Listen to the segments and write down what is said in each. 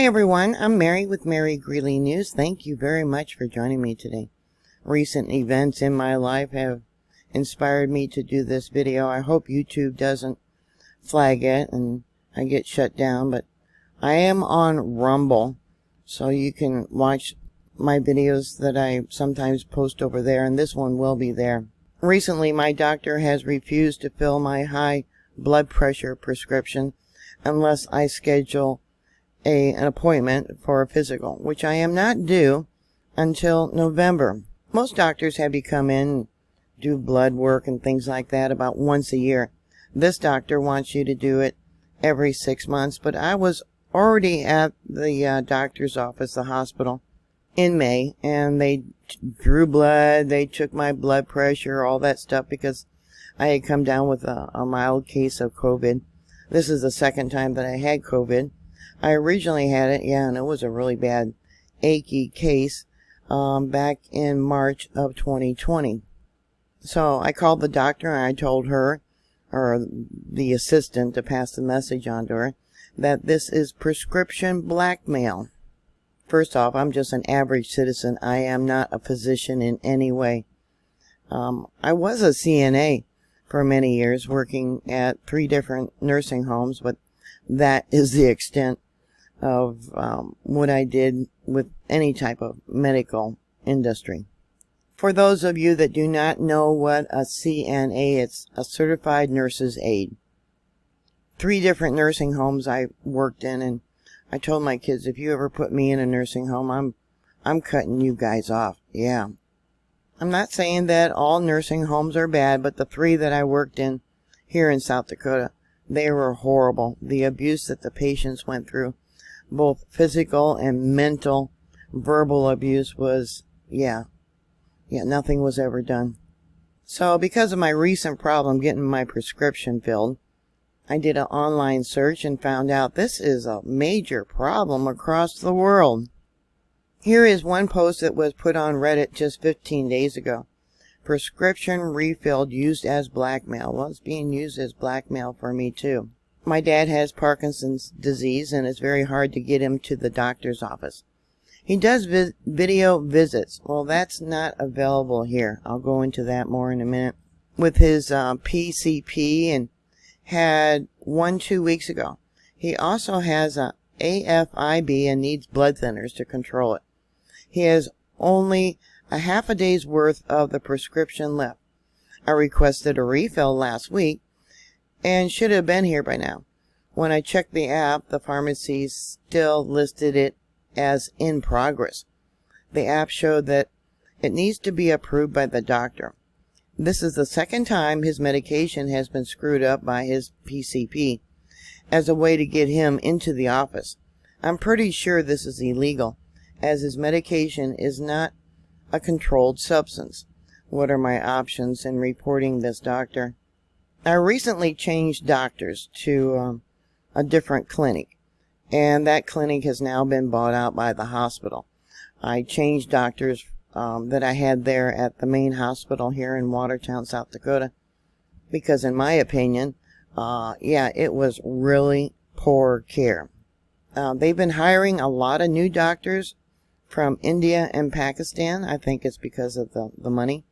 everyone, I'm Mary with Mary Greeley News. Thank you very much for joining me today. Recent events in my life have inspired me to do this video. I hope YouTube doesn't flag it and I get shut down, but I am on Rumble, so you can watch my videos that I sometimes post over there, and this one will be there. Recently, my doctor has refused to fill my high blood pressure prescription unless I schedule an appointment for a physical, which I am not due until November. Most doctors have you come in, do blood work and things like that about once a year. This doctor wants you to do it every 6 months, but I was already at the doctor's office, the hospital, in May, and they drew blood, they took my blood pressure, all that stuff, because I had come down with a mild case of COVID. This is the second time that I had COVID. I originally had it, and it was a really bad, achy case back in March of 2020. So I called the doctor and I told her, or the assistant, to pass the message on to her, that this is prescription blackmail. First off, I'm just an average citizen. I am not a physician in any way. I was a CNA for many years, working at 3 different nursing homes, but that is the extent of what I did with any type of medical industry. For those of you that do not know what a CNA, it's a certified nurse's aide. 3 different nursing homes I worked in, and I told my kids, if you ever put me in a nursing home, I'm cutting you guys off. Yeah. I'm not saying that all nursing homes are bad, but the 3 that I worked in here in South Dakota, they were horrible. The abuse that the patients went through, both physical and mental, verbal abuse was, nothing was ever done. So because of my recent problem getting my prescription filled, I did an online search and found out this is a major problem across the world. Here is one post that was put on Reddit just 15 days ago. Prescription refilled used as blackmail. Well, it's being used as blackmail for me too. My dad has Parkinson's disease, and it's very hard to get him to the doctor's office. He does video visits. Well, that's not available here. I'll go into that more in a minute. With his PCP, and had one 2 weeks ago. He also has a AFIB and needs blood thinners to control it. He has only a half a day's worth of the prescription left. I requested a refill last week and should have been here by now. When I checked the app, the pharmacy still listed it as in progress. The app showed that it needs to be approved by the doctor. This is the second time his medication has been screwed up by his PCP as a way to get him into the office. I'm pretty sure this is illegal, as his medication is not a controlled substance. What are my options in reporting this doctor? I recently changed doctors to a different clinic, and that clinic has now been bought out by the hospital. I changed doctors that I had there at the main hospital here in Watertown, South Dakota, because in my opinion, it was really poor care. They've been hiring a lot of new doctors from India and Pakistan. I think it's because of the money.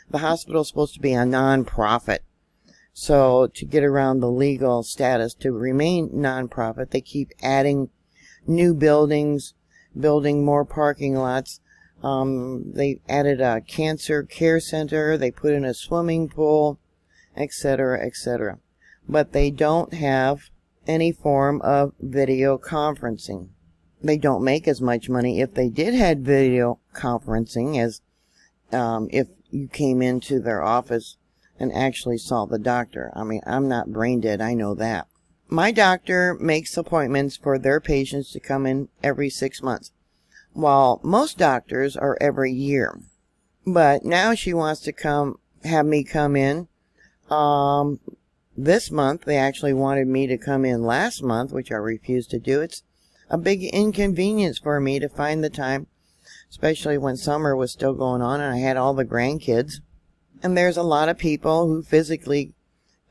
The hospital is supposed to be a non-profit, so to get around the legal status to remain non-profit, they keep adding new buildings, building more parking lots. They added a cancer care center, they put in a swimming pool, etc., etc. But they don't have any form of video conferencing. They don't make as much money if they did have video conferencing as if you came into their office and actually saw the doctor. I mean, I'm not brain dead, I know that. My doctor makes appointments for their patients to come in every 6 months, while most doctors are every year. But now she wants to have me come in this month. They actually wanted me to come in last month, which I refused to do. It's a big inconvenience for me to find the time, especially when summer was still going on and I had all the grandkids. And there's a lot of people who physically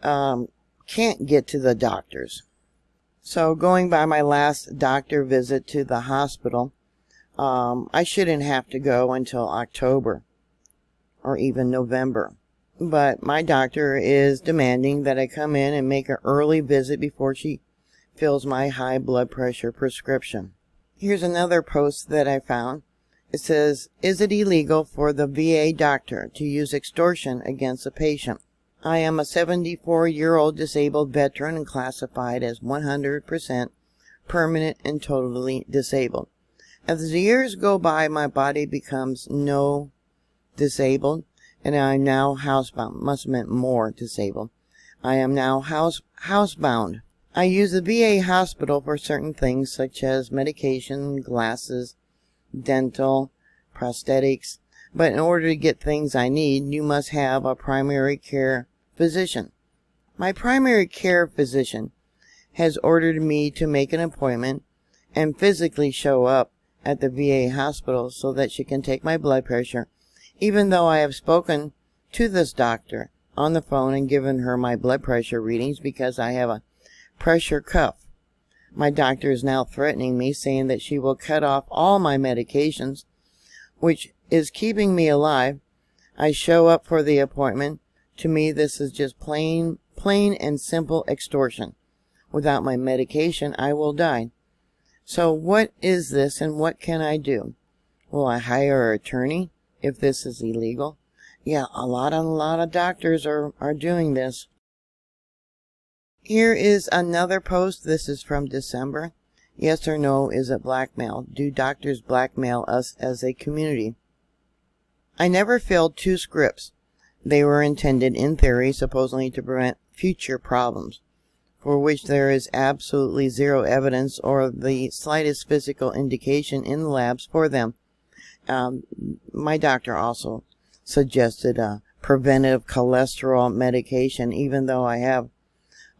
can't get to the doctors. So going by my last doctor visit to the hospital, I shouldn't have to go until October or even November. But my doctor is demanding that I come in and make an early visit before she fills my high blood pressure prescription. Here's another post that I found. It says, "Is it illegal for the VA doctor to use extortion against a patient? I am a 74-year-old disabled veteran and classified as 100% permanent and totally disabled. As the years go by, my body becomes no disabled, and I am now housebound." Must have meant more disabled. "I am now housebound. I use the VA hospital for certain things such as medication, glasses, dental, prosthetics. But in order to get things I need, you must have a primary care physician. My primary care physician has ordered me to make an appointment and physically show up at the VA hospital so that she can take my blood pressure, even though I have spoken to this doctor on the phone and given her my blood pressure readings because I have a pressure cuff. My doctor is now threatening me, saying that she will cut off all my medications, which is keeping me alive. I show up for the appointment. To me, this is just plain and simple extortion. Without my medication, I will die. So what is this and what can I do? Will I hire an attorney if this is illegal?" Yeah, a lot of doctors are doing this. Here is another post. This is from December. "Yes or no, is it blackmail? Do doctors blackmail us as a community? I never filled 2 scripts. They were intended, in theory, supposedly to prevent future problems, for which there is absolutely zero evidence or the slightest physical indication in the labs for them. My doctor also suggested a preventive cholesterol medication, even though I have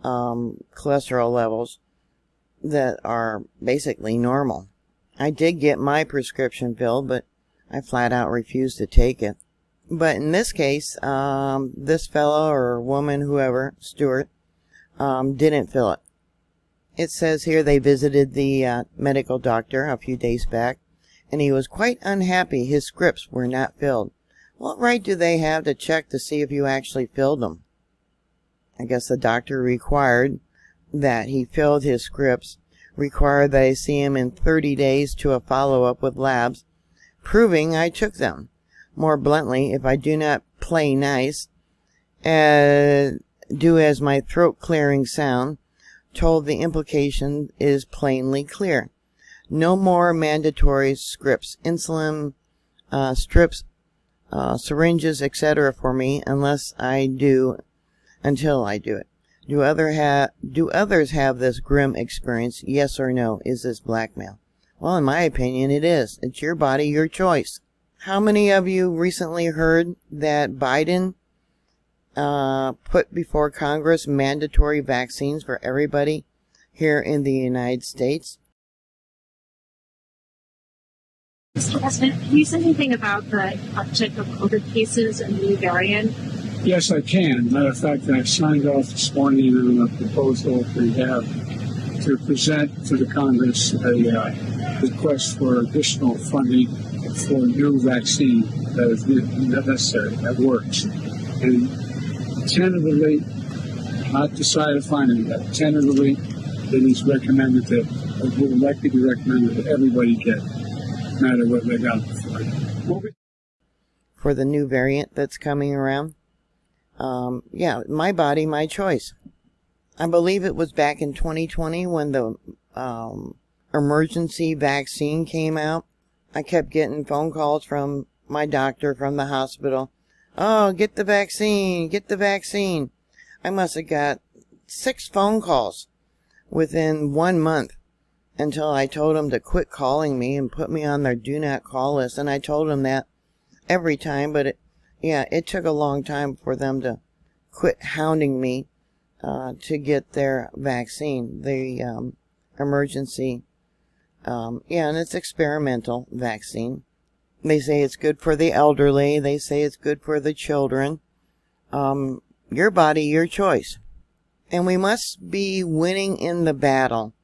cholesterol levels that are basically normal. I did get my prescription filled, but I flat out refused to take it. But in this case, this fellow or woman, whoever, Stuart, didn't fill it. It says here they visited the medical doctor a few days back, and he was quite unhappy his scripts were not filled. What right do they have to check to see if you actually filled them? I guess the doctor required that he filled his scripts, required that I see him in 30 days to a follow-up with labs, proving I took them. More bluntly, if I do not play nice, do as my throat-clearing sound told, the implication is plainly clear. No more mandatory scripts, insulin strips, syringes, etc. for me until I do it. Do others have this grim experience? Yes or no? Is this blackmail? Well, in my opinion, it is. It's your body, your choice. How many of you recently heard that Biden put before Congress mandatory vaccines for everybody here in the United States? Mr. President, can you say anything about the uptick of COVID cases and the new variant? Yes, I can. Matter of fact, I signed off this morning on a proposal we have to present to the Congress a request for additional funding for new vaccine that is necessary, that works. And tentatively, not decided finally yet, tentatively, it is recommended that, it will likely be recommended that everybody get, no matter what they got before. For the new variant that's coming around? Yeah, my body, my choice. I believe it was back in 2020 when the emergency vaccine came out. I kept getting phone calls from my doctor from the hospital. "Oh, get the vaccine, get the vaccine." I must have got 6 phone calls within 1 month until I told them to quit calling me and put me on their do not call list. And I told them that every time, but it took a long time for them to quit hounding me to get their vaccine, the emergency. And it's experimental vaccine. They say it's good for the elderly. They say it's good for the children. Your body, your choice. And we must be winning in the battle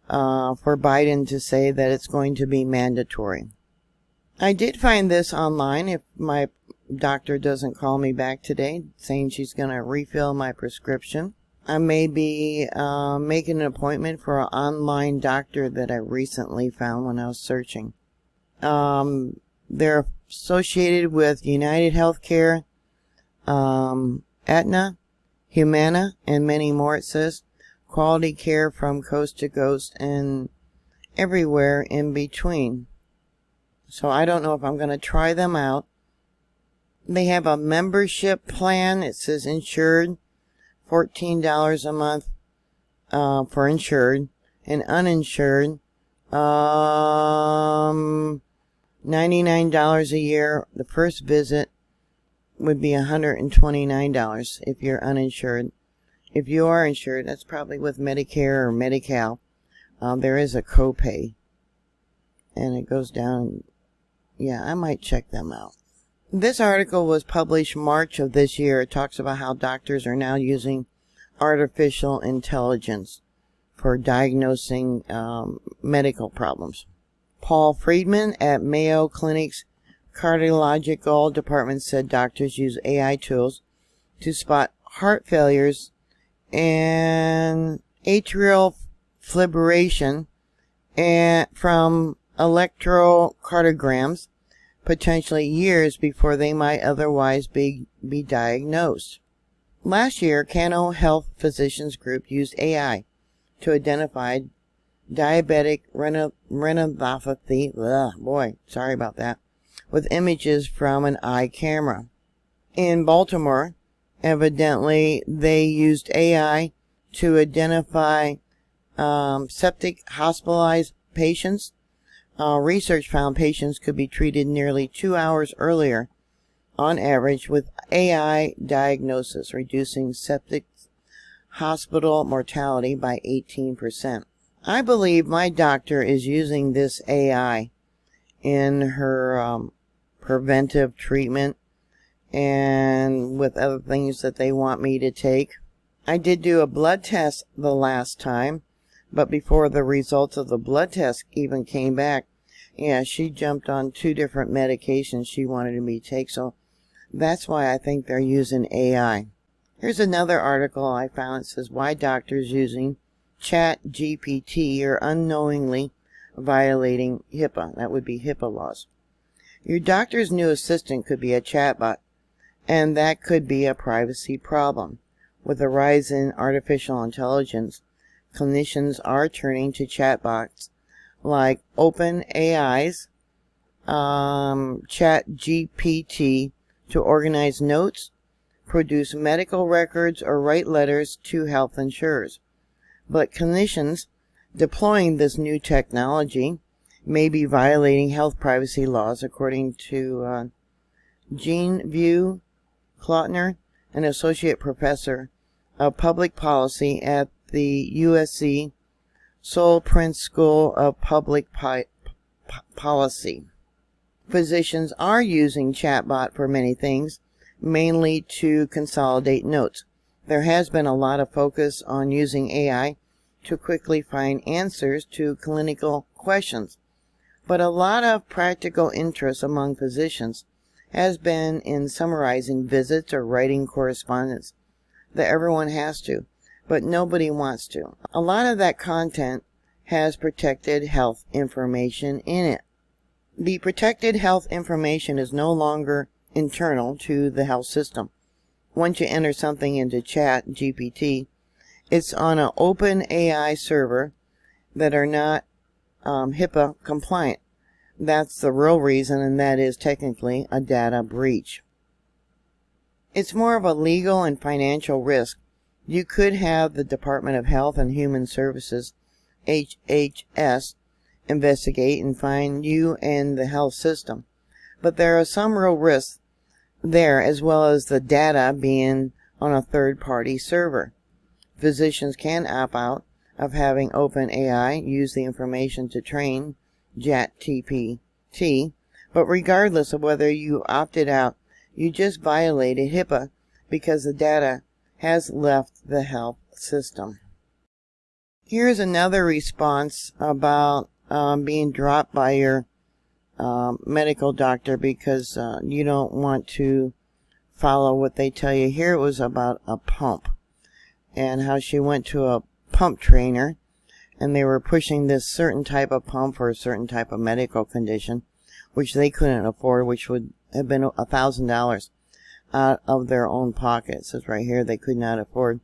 for Biden to say that it's going to be mandatory. I did find this online. If my doctor doesn't call me back today saying she's going to refill my prescription, I may be making an appointment for an online doctor that I recently found when I was searching. They're associated with United Healthcare, Aetna, Humana, and many more, it says. Quality care from coast to coast and everywhere in between. So I don't know if I'm going to try them out. They have a membership plan. It says insured, $14 a month for insured, and uninsured, $99 a year. The first visit would be $129 if you're uninsured. If you are insured, that's probably with Medicare or Medi-Cal. There is a copay, and it goes down. Yeah, I might check them out. This article was published March of this year. It talks about how doctors are now using artificial intelligence for diagnosing medical problems. Paul Friedman at Mayo Clinic's cardiological department said doctors use AI tools to spot heart failures and atrial fibrillation from electrocardiograms, potentially years before they might otherwise be diagnosed. Last year, Cano Health Physicians Group used AI to identify diabetic retinopathy, sorry about that, with images from an eye camera. In Baltimore, evidently, they used AI to identify septic hospitalized patients. Research found patients could be treated nearly 2 hours earlier, on average, with AI diagnosis, reducing septic hospital mortality by 18%. I believe my doctor is using this AI in her preventive treatment and with other things that they want me to take. I did do a blood test the last time, but before the results of the blood test even came back, yeah, she jumped on 2 different medications she wanted me to take, so that's why I think they're using AI. Here's another article I found. It says why doctors using ChatGPT are unknowingly violating HIPAA. That would be HIPAA laws. Your doctor's new assistant could be a chatbot, and that could be a privacy problem. With the rise in artificial intelligence, clinicians are turning to chatbots like OpenAI's ChatGPT to organize notes, produce medical records, or write letters to health insurers. But clinicians deploying this new technology may be violating health privacy laws, according to Jean-View Klotner, an associate professor of public policy at the USC Sol Prince School of Public Policy. Physicians are using chatbot for many things, mainly to consolidate notes. There has been a lot of focus on using AI to quickly find answers to clinical questions, but a lot of practical interest among physicians has been in summarizing visits or writing correspondence that everyone has to, but nobody wants to. A lot of that content has protected health information in it. The protected health information is no longer internal to the health system. Once you enter something into ChatGPT, it's on an OpenAI server that are not HIPAA compliant. That's the real reason, and that is technically a data breach. It's more of a legal and financial risk. You could have the Department of Health and Human Services, HHS, investigate and find you and the health system. But there are some real risks there, as well as the data being on a third-party server. Physicians can opt out of having OpenAI use the information to train ChatGPT, but regardless of whether you opted out, you just violated HIPAA because the data has left the health system. Here's another response about being dropped by your medical doctor because you don't want to follow what they tell you. Here it was about a pump and how she went to a pump trainer and they were pushing this certain type of pump for a certain type of medical condition, which they couldn't afford, which would have been $1,000 out of their own pocket. It says right here they could not afford.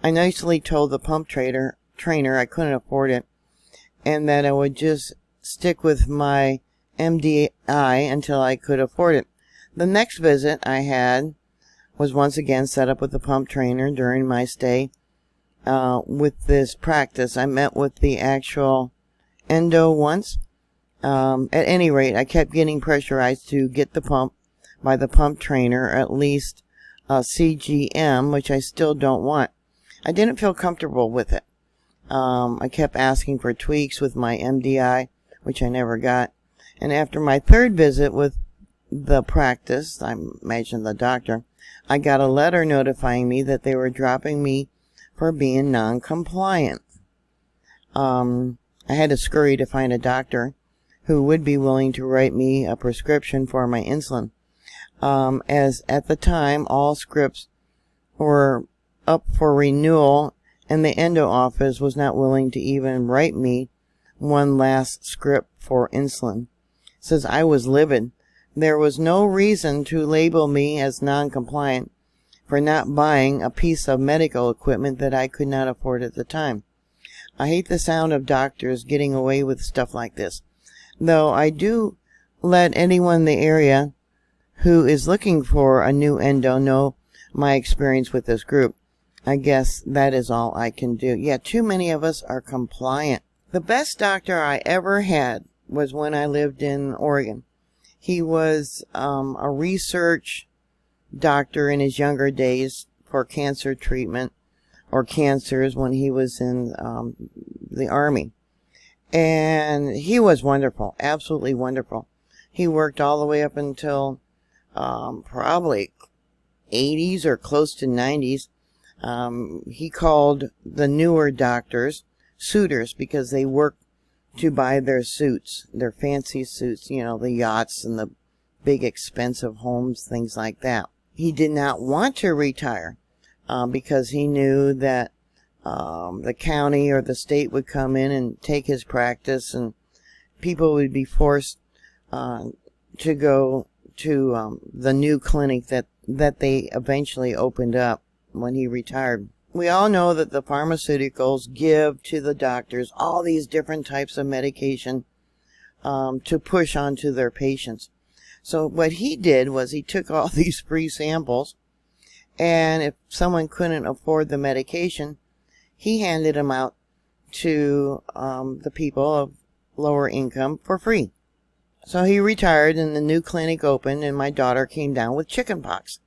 I nicely told the pump trainer I couldn't afford it and that I would just stick with my MDI until I could afford it. The next visit I had was once again set up with the pump trainer during my stay with this practice. I met with the actual endo once. At any rate, I kept getting pressurized to get the pump by the pump trainer, at least CGM, which I still don't want. I didn't feel comfortable with it. I kept asking for tweaks with my MDI, which I never got. And after my third visit with the practice, I imagine the doctor, I got a letter notifying me that they were dropping me for being non-compliant. I had to scurry to find a doctor who would be willing to write me a prescription for my insulin. As at the time, all scripts were up for renewal, and the endo office was not willing to even write me one last script for insulin. It says I was livid. There was no reason to label me as non-compliant for not buying a piece of medical equipment that I could not afford at the time. I hate the sound of doctors getting away with stuff like this, though I do let anyone in the area who is looking for a new endo know my experience with this group. I guess that is all I can do. Yeah, too many of us are compliant. The best doctor I ever had was when I lived in Oregon. He was a research doctor in his younger days for cancer treatment or cancers when he was in the Army. And he was wonderful, absolutely wonderful. He worked all the way up until probably 80s or close to 90s. He called the newer doctors suitors because they worked to buy their suits, their fancy suits, you know, the yachts and the big expensive homes, things like that. He did not want to retire because he knew that the county or the state would come in and take his practice and people would be forced to go to the new clinic that they eventually opened up when he retired. We all know that the pharmaceuticals give to the doctors all these different types of medication to push onto their patients. So what he did was he took all these free samples, and if someone couldn't afford the medication, he handed them out to the people of lower income for free. So he retired and the new clinic opened, and my daughter came down with chickenpox.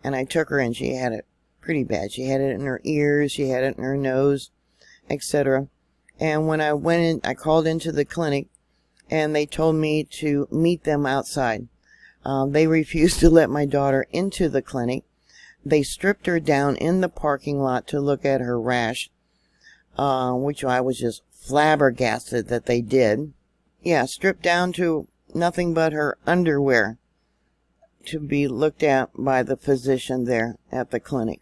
And I took her in. She had it pretty bad. She had it in her ears, she had it in her nose, etc. And when I went in, I called into the clinic, and they told me to meet them outside. They refused to let my daughter into the clinic. They stripped her down in the parking lot to look at her rash, which I was just flabbergasted that they did. Yeah, stripped down to nothing but her underwear to be looked at by the physician there at the clinic.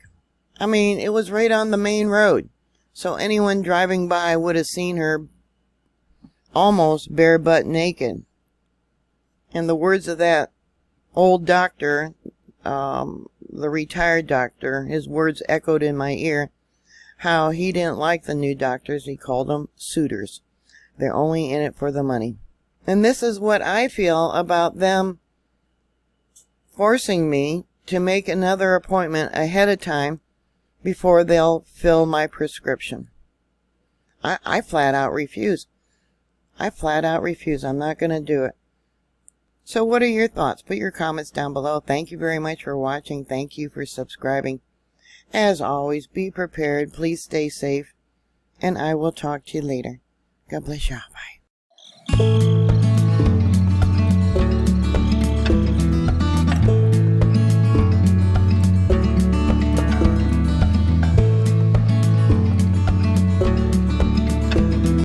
I mean, it was right on the main road, so anyone driving by would have seen her almost bare butt naked. In the words of that old doctor, the retired doctor, his words echoed in my ear, how he didn't like the new doctors. He called them suitors. They're only in it for the money. And this is what I feel about them forcing me to make another appointment ahead of time before they'll fill my prescription. I flat out refuse. I flat out refuse. I'm not going to do it. So what are your thoughts? Put your comments down below. Thank you very much for watching. Thank you for subscribing. As always, be prepared. Please stay safe. And I will talk to you later. God bless you. Bye.